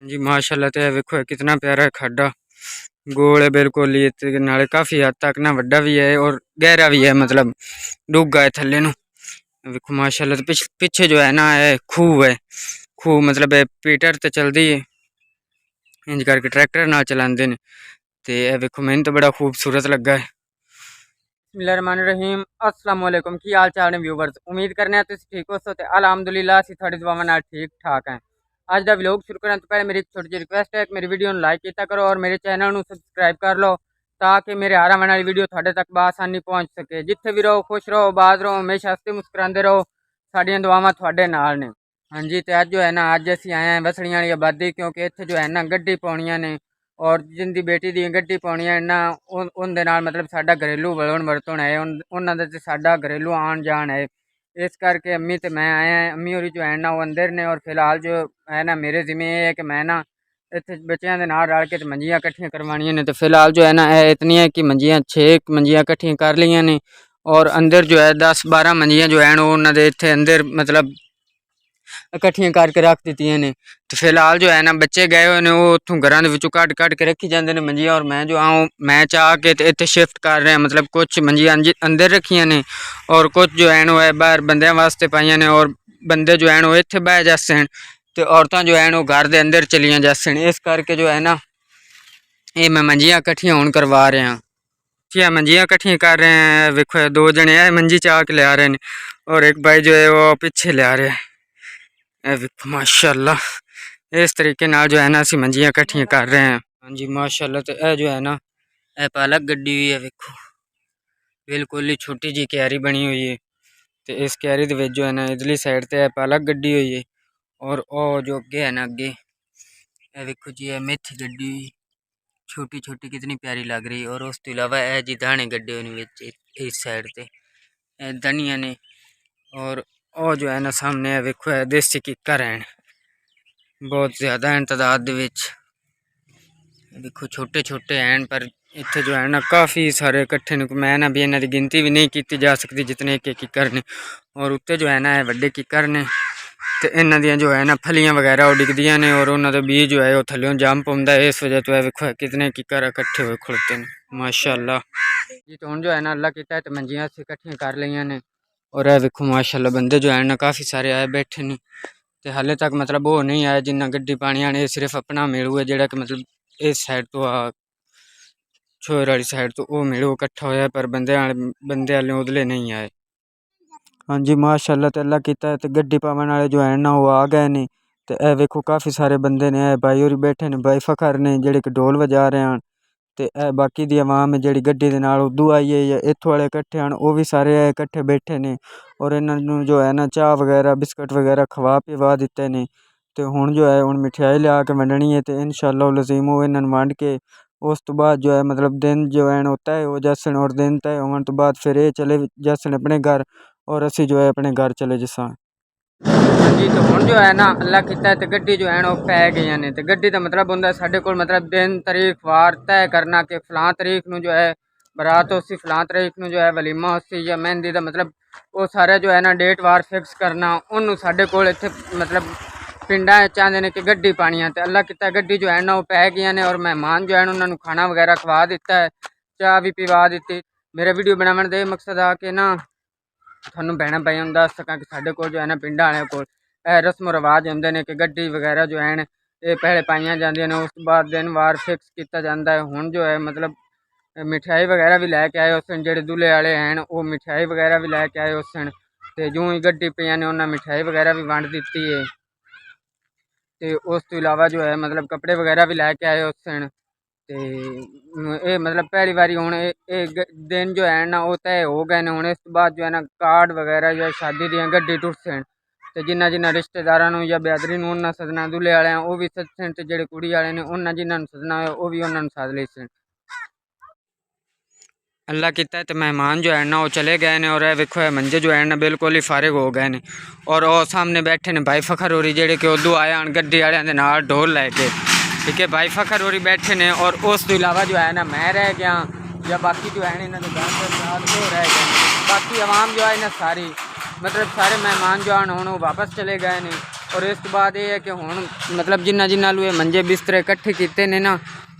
जी माशाल्लाह। तो वेखो कितना प्यारा है खड्डा, गोल है बिल्कुल ही ते नाले काफ़ी हद तक ना वड्डा भी है और गहरा भी है, मतलब डूंगा है थल्ले नूं। वेखो माशाल्लाह। तो पिछे जो है ना खूह है, खूह मतलब पीटर ते चलदी है, इंज करके ट्रैक्टर नाल चलांदे ने। ते वेखो मैनूं तो बड़ा खूबसूरत लगा है। बिस्मिल्लाहिर्रहमानिर्रहीम। अस्सलाम वालेकुम। की हाल चाल ने व्यूवर्स, उम्मीद करने तुसीं ठीक हो। तो अलहमदुलिल्लाह असीं तुहाडी दुआवां नाल ठीक ठाक हैं। अज दा व्लॉग शुरू करने तो पहले मेरी एक छोटी जी रिक्वेस्ट है कि मेरी वीडियो लाइक किया करो और मेरे चैनल को सबसक्राइब कर लो, ताकि मेरे हर आने वाली वीडियो तुहाडे तक बआसानी पहुँच सके। जिथे भी रहो खुश रहो, आबाद रहो, हमेशा हंसते मुस्कुराते रहो। साडियां दुआवां तुहाडे नाल ने। हाँ जी। तो अज जो है ना, अज असीं आए हैं वसड़ियां वाली आबादी, क्योंकि इत्थे जो है ना गड्डी पाउणियां ने और जिंदी बेटी दी गड्डी पाउणी है ना, उनदे नाल मतलब साडा घरेलू वलन वरतन है, उन्हां दा ते साडा घरेलू आन जान है। इस करके अम्मी ते मैं आए हैं। अम्मी होरी जो है ना वो अंदर ने, और फिलहाल जो है ना मेरे जिम्मे ये है कि मैं ना इत्थे बच्चों के नाल रल के मंजियां कट्ठियां करवानियां ने। तो फिलहाल जो है ना इतनी है कि मंजियां 6 मंजियां कट्ठियां कर लियां ने, और अंदर जो है 10-12 मंजियां जो है उन्हां दे इत्थे अंदर मतलब इकट्ठियां करके रख दित्तियां ने। तो फिलहाल जो है ना बच्चे गए हुए ने, वो उत्थों घरां दे विचों कट के रखी जांदे ने मंजियां, और मैं जो आऊँ मैं चाह के ते इत्थे शिफ्ट कर रहा। मतलब कुछ मंजियां अंदर रखियां ने और कुछ जो है वो बाहर बंदियां वास्ते पाइयां ने, और बंदे जो है वो इत्थे बह जासन ते औरतां जो है वो घर दे अंदर चलियां जासन। इस करके जो है ना ये मैं मंजियां कट्ठियां हुण करवा रहा। मंजियां कट्ठियां कर रहे हैं। वेखो 2 जने मंजी चाह के लिया रहे हैं, और एक भाई जो है वो पीछे लिया रहा है। वेखो माशाल्लाह। इस तरीके नाल जो है ना असीं मंजियां कट्ठियां कर रहे हैं। हाँ जी माशाल्लाह। तो यह जो है ना यह पालक गड्डी हुई है। वेखो बिल्कुल ही छोटी जी क्यारी बनी हुई है। तो इस क्यारी दे विच जो है ना इधरली साइड ते पालक गड्डी हुई है, और ओ जो अगे है ना अगे वेखो जी मेथी गड्डी हुई, छोटी छोटी कितनी प्यारी लग रही है। और उस तो इलावा यह जी दाने गड्ढे हुए इस साइड ते धनिया ने, और ओ जो है ना सामने वेखो है देसी किकर हैं, बहुत ज़्यादा हैं तादाद दे विच। देखो छोटे छोटे हैं, पर इत्थे जो है ना काफ़ी सारे इकट्ठे ने। मैं ना भी इन्हां दी गिनती भी नहीं की जा सकती जितने एक किकर ने। और उत्ते जो है ना वड्डे किकर ने, तो इन्हां दियां जो है ना फलियां वगैरह वो डिगदियां ने, और उन्हां दा बीज जो है वो थल्लों जंप पौंदा है। इस वजह तो वेखो कितने किकर इकट्ठे हुए खड़ोते हैं माशाल्लाह जी। तो हुण जो है ना अल्लाह कीता ते मंजियां असीं इकट्ठियां कर लईयां ने, और यह वेखो माशाल्लाह बंदे जो है ना काफ़ी सारे आए बैठे ने। तो हाले तक मतलब वो नहीं आया जिन्ना गड्डी पानी आने, सिर्फ अपना मेड़ू है जिहड़ा कि मतलब इस साइड तो आ छोर वाली साइड तो वो मेड़ू इकट्ठा होया, पर बंदे वाले उदले नहीं आए। हाँ जी माशाल्लाह। तो अल्लाह कीता है तो गड्डी पावन वाले जो है ना वो आ गए ने। तो यह वेखो काफ़ी सारे बंदे ने, भाई होरी बैठे ने, भाई फखर ने जिहड़े कि ढोल वजा रहे हैं। तो बाकी दी आवाम है जिहड़ी गड्डी दे नाल उदू आई है या इत्थों वाले इकट्ठे हैं, वो भी सारे इकट्ठे बैठे ने, और इन्हां नूं जो है ना चाह वगैरह बिस्कुट वगैरह खवा पिवा दिते ने। तो हुण जो है हुण मिठाई लिया के वंडनी है, तो इंशाअल्लाह लज़ीम वो इन्हां नूं वंड के उस तो बाद जो है मतलब दिन जो है वो तय हो जासन, और दिन तय होने तो बाद फिर ये चले जासन अपने घर, और असी जो है अपने घर चले जसा। हाँ जी। तो हुण जो है ना अल्लाह कीता है तो गड्डी जो है वो पै गई ने। तो गड्डी का मतलब होंगे साढ़े को मतलब दिन तारीख वार तय करना कि फलां तारीख नूं जो है बरात होसी, फलां तारीख नूं जो है वलीमा होसी या मेहंदी का मतलब वो सारे जो है ना डेट वार फिक्स करना। उन्होंने साढ़े को इत्थे मतलब पिंडा चाहते हैं कि गड्डी पानी है। तो अल्लाह कीता गड्डी जो है ना वो पै गई ने, और मेहमान जो है उन्होंने खाना वगैरह खवा दिता है, चाह भी पिवा दी। मेरा वीडियो बनाने का मकसद आ कि ना थानू भैन भाइयों दस सका कि साढ़े को जो है ना पिंडा वाले को रस्म रिवाज होंगे ने कि गड्डी वगैरह जो है ये पहले पाइया जांदियां ने, उस बाद दिन वार फिक्स किया जाता है। हुण जो है मतलब मिठाई वगैरह भी लैके आए उस दिन, जेडे दूल्हे वाले हैं वो मिठाई वगैरह भी लैके आए उस दिन। तो जूँ ही गड्डी पईयां ने उन्हें मिठाई वगैरह भी वंड दी है। तो उस तो इलावा जो है मतलब कपड़े वगैरह भी लैके आए उस दिन। तो ये मतलब पहली बारी हूँ दिन जो है ना वो तय हो गए ने। इस बाद जो है ना कार्ड वगैरह या शादी दी गड्डी टुटसन, तो जिन्ना जिन्ना रिश्तेदारों या ब्यादरी उन्हें सदना, दूल्हे वाले वो भी सदसन, तो जेडे कुड़ी वाले ने उन्हें जिन्होंने सदना हो वो भी उन्होंने सद लेसन। अल्लाह कीता है तो मेहमान जो है ना वो चले गए ने, और वेखो है मंजे जो है ना बिल्कुल ही फारिग हो गए ने, और वो सामने बैठे ने भाई फखर होरी जेडे कि उदू आए हैं गड्डी वाले दे नाल ढोल लैके। ठीक है, भाई फखर होरी बैठे ने, और उस तो इलावा जो है ना मैं रह गया या बाकी जो है इन्होंने वो रह गए। बाकी आवाम जो है ना सारी मतलब सारे मेहमान जो हैं वो वापस चले गए ने। और इस तो बाद ये है कि हुण मतलब जिन्ना लू मंजे बिस्तरे इकट्ठे किए ने ना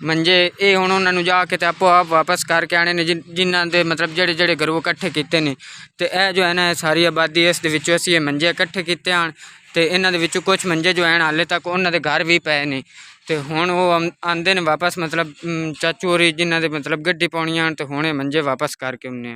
मंजे ये हुण उन्होंने जाके तो आपो आप वापस करके आने ने जिन्हों के मतलब जेड़े घरों इकट्ठे किए ने तो यह जो है ना सारी आबादी इस असी मंजे इकट्ठे किए आन तो इन्हों कुछ मंजे जो हैं हाले तक उन्होंने घर भी पे ने तो हुण वो आंदे ने वापस मतलब चाचू होरी जिन्हों के मतलब गड्डी पाउनी आन तो हुण मंजे वापस करके आने।